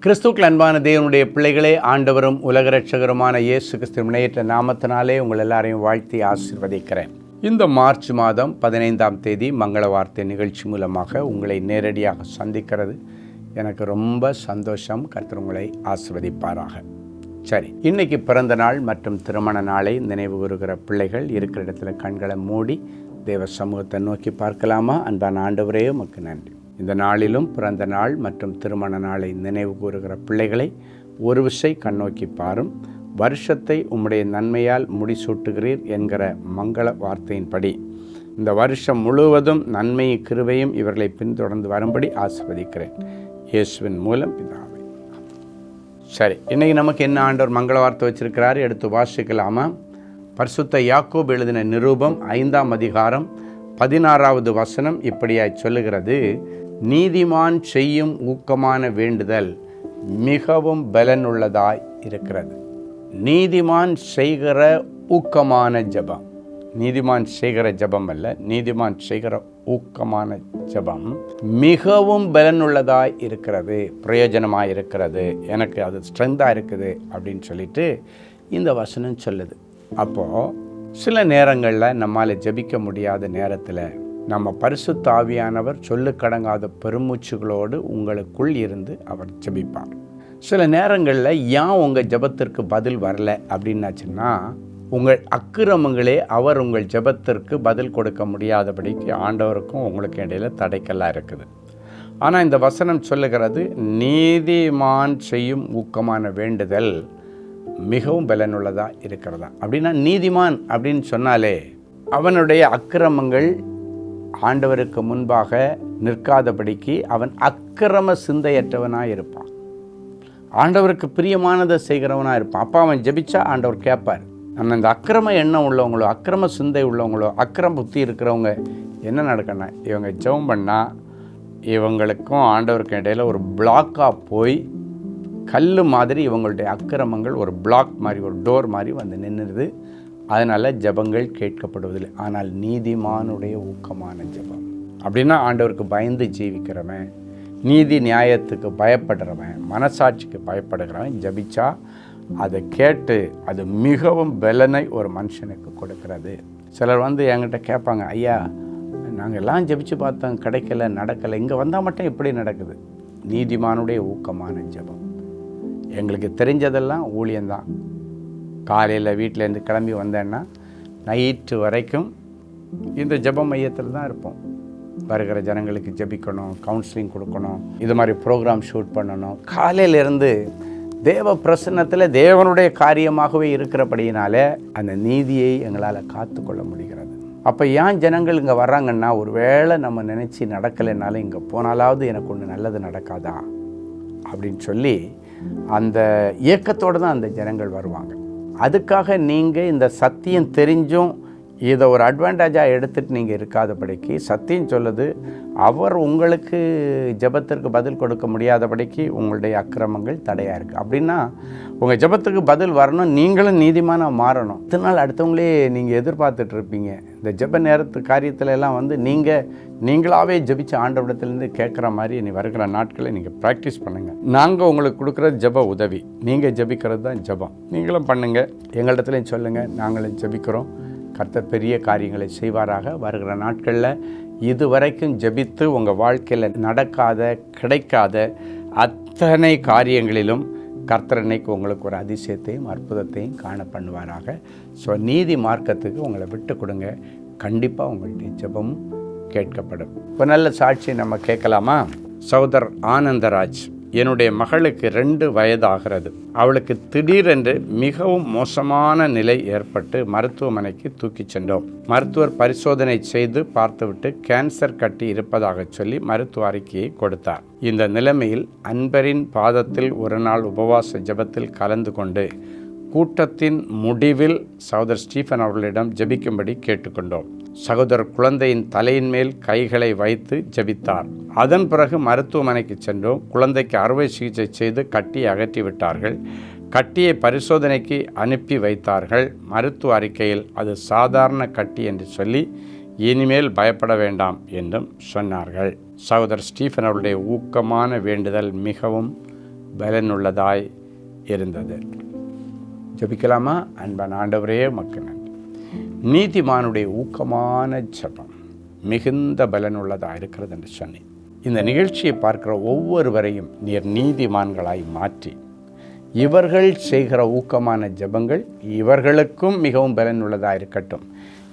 கிறிஸ்துவுக்குள் அன்பான தேவனுடைய பிள்ளைகளே, ஆண்டவரும் உலக இரட்சகருமான இயேசு கிறிஸ்து முன்னேற்ற நாமத்தினாலே உங்கள் எல்லாரையும் வாழ்த்தி ஆசீர்வதிக்கிறேன். இந்த மார்ச் மாதம் 15ஆம் தேதி மங்கள வார்த்தை நிகழ்ச்சி மூலமாக உங்களை நேரடியாக சந்திக்கிறது எனக்கு ரொம்ப சந்தோஷம். கர்த்தர் உங்களை ஆசீர்வதிப்பாராக. சரி, இன்னைக்கு பிறந்த நாள் மற்றும் திருமண நாளை நினைவு கூறுகிற பிள்ளைகள் இருக்கிற இடத்துல கண்களை மூடி தேவ சமூகத்தை நோக்கி பார்க்கலாமா? அன்பான ஆண்டவரே, உமக்கு நன்றி. இந்த நாளிலும் பிறந்த நாள் மற்றும் திருமண நாளை நினைவு கூறுகிற பிள்ளைகளை ஒரு விசை கண்ணோக்கி பாரும். வருஷத்தை உம்முடைய நன்மையால் முடிசூட்டுகிறீர் என்கிற மங்கள வார்த்தையின்படி இந்த வருஷம் முழுவதும் நன்மையும் கிருபையும் இவர்களை பின்தொடர்ந்து வரும்படி ஆசீர்வதிக்கிறேன் இயேசுவின் மூலம் பிதாவே. சரி, இன்றைக்கி நமக்கு என்ன ஆண்டவர் மங்கள வார்த்தை வச்சிருக்கிறாரு, எடுத்து வாசிக்கலாமா? பரிசுத்த யாக்கோபு எழுதின நிருபம் 5ஆம் அதிகாரம் 16வது வசனம் இப்படியாய் சொல்லுகிறது: நீதிமான் செய்யும் ஊக்கமான வேண்டுதல் மிகவும் பலனுள்ளதாய் இருக்கிறது. நீதிமான் செய்கிற ஊக்கமான ஜெபம், நீதிமான் செய்கிற ஜெபம் அல்ல, நீதிமான் செய்கிற ஊக்கமான ஜெபம் மிகவும் பலனுள்ளதாய் இருக்கிறது, பிரயோஜனமாக இருக்கிறது, எனக்கு அது ஸ்ட்ரென்த்தாக இருக்குது அப்படின்னு சொல்லிட்டு இந்த வசனம் சொல்லுது. அப்போது சில நேரங்களில் நம்மால் ஜெபிக்க முடியாத நேரத்தில் நம்ம பரிசுத்த ஆவியானவர் சொல்லுக்கடங்காத பெருமூச்சுகளோடு உங்களுக்குள் இருந்து அவர் ஜெபிப்பார். சில நேரங்களில் ஏன் உங்கள் ஜெபத்திற்கு பதில் வரல அப்படின்னாச்சுன்னா, உங்கள் அக்கிரமங்களே அவர் உங்கள் ஜெபத்திற்கு பதில் கொடுக்க முடியாதபடிக்கு ஆண்டவருக்கும் உங்களுக்கு இடையில தடைக்கல்லாம் இருக்குது. ஆனால் இந்த வசனம் சொல்லுகிறது, நீதிமான் செய்யும் ஊக்கமான வேண்டுதல் மிகவும் பலனுள்ளதாக இருக்கிறதா. அப்படின்னா நீதிமான் அப்படின்னு சொன்னாலே அவனுடைய அக்கிரமங்கள் ஆண்டவருக்கு முன்பாக நிற்காதபடிக்கு அவன் அக்கிரம சிந்தையற்றவனாக இருப்பான், ஆண்டவருக்கு பிரியமானதை செய்கிறவனாக இருப்பான். அப்போ அவன் ஜெபிச்சா ஆண்டவர் கேட்பார். நம்ம இந்த அக்கிரம எண்ணம் உள்ளவங்களோ, அக்கிரம சிந்தை உள்ளவங்களோ, அக்கிரம புத்தி இருக்கிறவங்க என்ன நடக்கணும், இவங்க ஜெபம் பண்ணால் இவங்களுக்கும் ஆண்டவருக்கும் இடையில் ஒரு பிளாக்காக போய் கல் மாதிரி இவங்களுடைய அக்கிரமங்கள் ஒரு பிளாக் மாதிரி, ஒரு டோர் மாதிரி வந்து நின்றுது. அதனால் ஜெபங்கள் கேட்கப்படுவதில்லை. ஆனால் நீதிமானுடைய ஊக்கமான ஜெபம் அப்படின்னா ஆண்டவருக்கு பயந்து ஜீவிக்கிறவன், நீதி நியாயத்துக்கு பயப்படுறவன், மனசாட்சிக்கு பயப்படுகிறவன் ஜெபிச்சா அதை கேட்டு அது மிகவும் பலனை ஒரு மனுஷனுக்கு கொடுக்கிறது. சிலர் வந்து என்கிட்ட கேட்பாங்க, ஐயா நாங்கள் எல்லாம் ஜெபிச்சு பார்த்தோம், கிடைக்கல, நடக்கலை, இங்கே வந்தால் மட்டும் எப்படி நடக்குது? நீதிமானுடைய ஊக்கமான ஜெபம். எங்களுக்கு தெரிஞ்சதெல்லாம் ஊழியந்தான். காலையில் வீட்டிலேருந்து கிளம்பி வந்தேன்னா நைட்டு வரைக்கும் இந்த ஜெப மையத்தில் தான் இருப்போம். வருகிற ஜனங்களுக்கு ஜெபிக்கணும், கவுன்சிலிங் கொடுக்கணும், இது மாதிரி ப்ரோக்ராம் ஷூட் பண்ணணும். காலையிலேருந்து தேவ பிரசன்னத்தில் தேவனுடைய காரியமாகவே இருக்கிறபடியினாலே அந்த நீதியை எங்களால் காத்து கொள்ள முடிகிறது. அப்போ ஏன் ஜனங்கள் இங்கே வர்றாங்கன்னா, ஒரு வேளை நம்ம நினச்சி நடக்கலைனாலும் இங்கே போனாலாவது எனக்கு ஒன்று நல்லது நடக்காதா அப்படின்னு சொல்லி அந்த இயக்கத்தோடு தான் அந்த ஜனங்கள் வருவாங்க. அதுக்காக நீங்கள் இந்த சத்தியம் தெரிஞ்சும் இதை ஒரு அட்வான்டேஜாக எடுத்துகிட்டு நீங்கள் இருக்காதபடிக்கு, சத்தியம் சொல்லுது அவர் உங்களுக்கு ஜெபத்திற்கு பதில் கொடுக்க முடியாதபடிக்கு உங்களுடைய அக்கிரமங்கள் தடையாக இருக்குது. அப்படின்னா உங்கள் ஜெபத்துக்கு பதில் வரணும், நீங்களும் நீதிமானாக மாறணும். இத்தனை நாள் அடுத்தவங்களே நீங்கள் எதிர்பார்த்துட்டு இருப்பீங்க. இந்த ஜெப நேரத்து காரியத்தில் எல்லாம் வந்து நீங்களாகவே ஜெபிச்சு ஆண்டவரிடத்துலேருந்து கேட்குற மாதிரி நீ வருகிற நாட்களை நீங்கள் ப்ராக்டிஸ் பண்ணுங்கள். நாங்கள் உங்களுக்கு கொடுக்குறது ஜெப உதவி, நீங்கள் ஜெபிக்கிறது தான் ஜெபம். நீங்களும் பண்ணுங்கள், எங்களிடத்துலையும் சொல்லுங்கள், நாங்களும் ஜெபிக்கிறோம். கர்த்தர் பெரிய காரியங்களை செய்வாராக. வருகிற நாட்களில் இதுவரைக்கும் ஜெபித்து உங்கள் வாழ்க்கையில் நடக்காத, கிடைக்காத அத்தனை காரியங்களிலும் கர்த்தர் இன்னைக்கு உங்களுக்கு ஒரு அதிசயத்தையும் அற்புதத்தையும் காண பண்ணுவாராக. ஸோ நீதி மார்க்கத்துக்கு உங்களை விட்டு கொடுங்க, கண்டிப்பாக உங்களுடைய ஜெபமும் கேட்கப்படும். இப்போ நல்ல சாட்சி நம்ம கேட்கலாமா? சகோதரர் ஆனந்தராஜ், என்னுடைய மகளுக்கு 2 வயதாகிறது. அவளுக்கு திடீரென்று மிகவும் மோசமான நிலை ஏற்பட்டு மருத்துவமனைக்கு தூக்கிச் சென்றோம். மருத்துவர் பரிசோதனை செய்து பார்த்துவிட்டு கேன்சர் கட்டி இருப்பதாக சொல்லி மருத்துவ அறிக்கையை கொடுத்தார். இந்த நிலைமையில் அன்பரின் பாதத்தில் ஒரு நாள் உபவாச ஜெபத்தில் கலந்து கொண்டு கூட்டத்தின் முடிவில் சகோதரர் ஸ்டீஃபன் அவர்களிடம் ஜெபிக்கும்படி கேட்டுக்கொண்டோம். சகோதரர் குழந்தையின் தலையின் மேல் கைகளை வைத்து ஜெபித்தார். அதன் பிறகு மருத்துவமனைக்கு சென்றோம். குழந்தைக்கு அறுவை சிகிச்சை செய்து கட்டியை அகற்றி விட்டார்கள். கட்டியை பரிசோதனைக்கு அனுப்பி வைத்தார்கள். மருத்துவ அறிக்கையில் அது சாதாரண கட்டி என்று சொல்லி இனிமேல் பயப்பட வேண்டாம் என்றும் சொன்னார்கள். சகோதரர் ஸ்டீஃபன் அவருடைய ஊக்கமான வேண்டுதல் மிகவும் பலனுள்ளதாய் இருந்தது. ஜெபிக்கலாமா? அன்பான ஆண்டவரே, உமக்கு நன்றி. நீதிமானுடைய ஊக்கமான ஜெபம் மிகுந்த பலனுள்ளதாக இருக்கிறது என்று சொன்னேன். இந்த நிகழ்ச்சியை பார்க்கிற ஒவ்வொருவரையும் நீர் நீதிமான்களாய் மாற்றி இவர்கள் செய்கிற ஊக்கமான ஜெபங்கள் இவர்களுக்கும் மிகவும் பலனுள்ளதாக இருக்கட்டும்.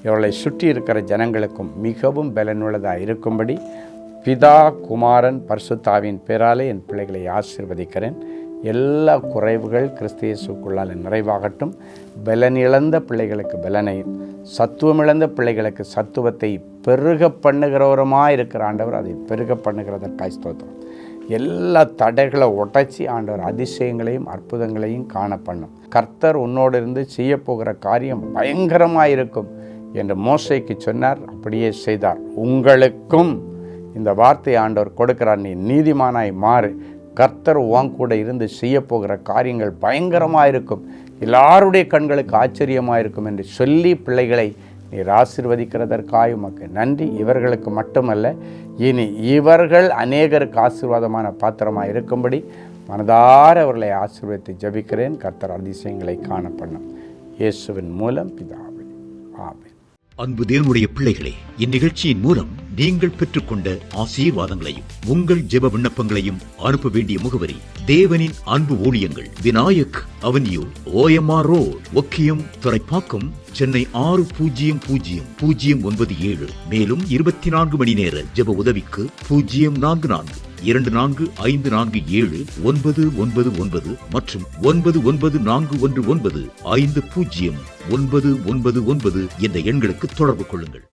இவர்களை சுற்றி இருக்கிற ஜனங்களுக்கும் மிகவும் பலனுள்ளதாக இருக்கும்படி பிதா, குமாரன், பரிசுத்தாவின் பேராலே என் பிள்ளைகளை ஆசீர்வதிக்கிறேன். எல்லா குறைவுகள் கிறிஸ்து இயேசுவுக்குள்ளால் நிறைவாகட்டும். பலன் இழந்த பிள்ளைகளுக்கு பலனையும், சத்துவமிழந்த பிள்ளைகளுக்கு சத்துவத்தை பெருக பண்ணுகிறவருமாக இருக்கிற ஆண்டவர் அதை பெருக பண்ணுகிறதற்காய் ஸ்தோத்திரம். எல்லா தடைகளை உடைச்சி ஆண்டவர் அதிசயங்களையும் அற்புதங்களையும் காண பண்ணும். கர்த்தர் உன்னோடு இருந்து செய்யப்போகிற காரியம் பயங்கரமாக இருக்கும் என்று மோசேக்கு சொன்னார். அப்படியே செய்தார். உங்களுக்கும் இந்த வார்த்தை ஆண்டவர் கொடுக்கிறார். நீ நீதிமானாய் மாறு. கர்த்தர் உன் கூட இருந்து செய்யப்போகிற காரியங்கள் பயங்கரமாக இருக்கும், எல்லாருடைய கண்களுக்கு ஆச்சரியமாக இருக்கும் என்று சொல்லி பிள்ளைகளை நீர் ஆசீர்வதிக்கிறதற்காக உமக்கு நன்றி. இவர்களுக்கு மட்டுமல்ல, இனி இவர்கள் அநேகருக்கு ஆசீர்வாதமான பாத்திரமாக இருக்கும்படி மனதார அவர்களை ஆசீர்வதித்து ஜெபிக்கிறேன். கர்த்தர் அதிசயங்களை காண பண்ணும். இயேசுவின் மூலம் பிதாவே, ஆமென். அன்பு தேவனுடைய பிள்ளைகளே, இந்நிகழ்ச்சியின் மூலம் நீங்கள் பெற்றுக்கொண்ட ஆசீர்வாதங்களையும் உங்கள் ஜெப விண்ணப்பங்களையும் அனுப்ப வேண்டிய முகவரி: தேவனின் அன்பு ஊழியங்கள், Vinayak avenue, OMR road, Okkiyam, Thoraipakkam, Chennai 600097. மேலும் 24 மணி நேர ஜெப உதவிக்கு 04424579999 மற்றும் 9941150999 என்ற எண்களுக்கு தொடர்பு கொள்ளுங்கள்.